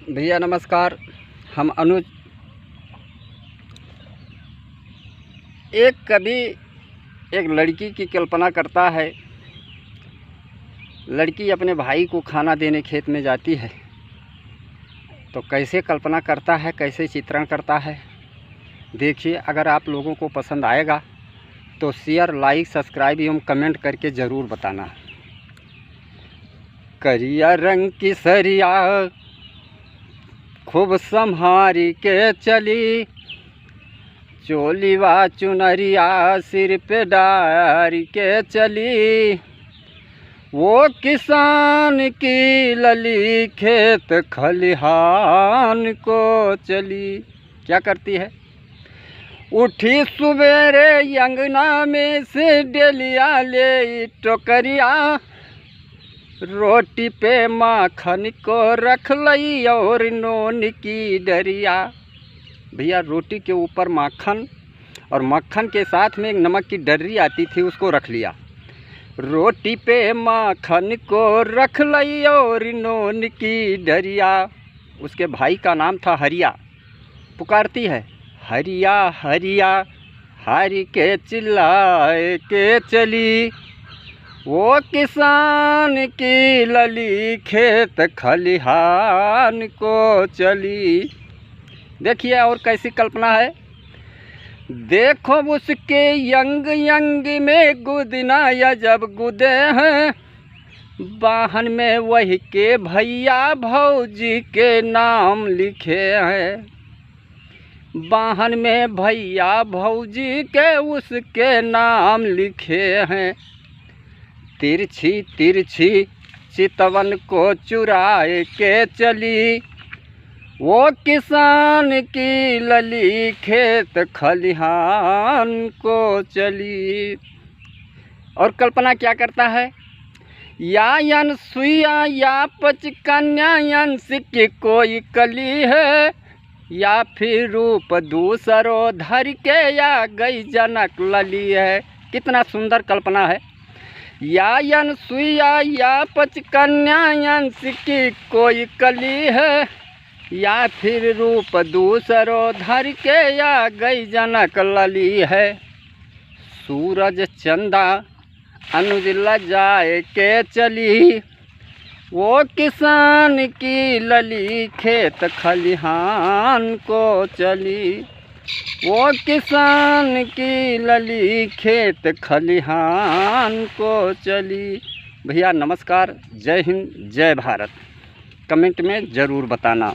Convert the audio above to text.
भैया नमस्कार। हम अनुज। एक कभी एक लड़की की कल्पना करता है। लड़की अपने भाई को खाना देने खेत में जाती है तो कैसे कल्पना करता है, कैसे चित्रण करता है, देखिए। अगर आप लोगों को पसंद आएगा तो शेयर, लाइक, सब्सक्राइब एवं कमेंट करके ज़रूर बताना। करिया रंग की सरिया खूब संहारी के चली, चोली वा चुनरिया सिर पे डारी के चली। वो किसान की लली खेत खलिहान को चली। क्या करती है? उठी सुबेरे अंगना में से डेलिया ले टोकरिया, रोटी पे माखन को रख लई और नून की डरिया। भैया रोटी के ऊपर माखन और मक्खन के साथ में एक नमक की डर्री आती थी, उसको रख लिया। रोटी पे माखन को रख लई और नून की डरिया। उसके भाई का नाम था हरिया। पुकारती है, हरिया हरिया हरि के चिल्लाए के चली। वो किसान की लली खेत खलिहान को चली। देखिए और कैसी कल्पना है। देखो उसके यंग यंग में गुदना या जब गुदे हैं, वाहन में वही के भैया भौजी के नाम लिखे हैं। वाहन में भैया भौजी के उसके नाम लिखे हैं। तिरछी तिरछी चितवन को चुराए के चली। वो किसान की लली खेत खलिहान को चली। और कल्पना क्या करता है? या अनसुईया या पचकन्या अंश की कोई कली है, या फिर रूप दूसरो धर के या गई जनक लली है। कितना सुंदर कल्पना है। या अनसुईया या पचकन्या अंश की कोई कली है, या फिर रूप दूसरो धर के या गई जनक लली है। सूरज चंदा अनुज लजाए के चली। वो किसान की लली खेत खलिहान को चली। वो किसान की लली खेत खलिहान को चली। भैया नमस्कार। जय हिंद, जय भारत। कमेंट में ज़रूर बताना।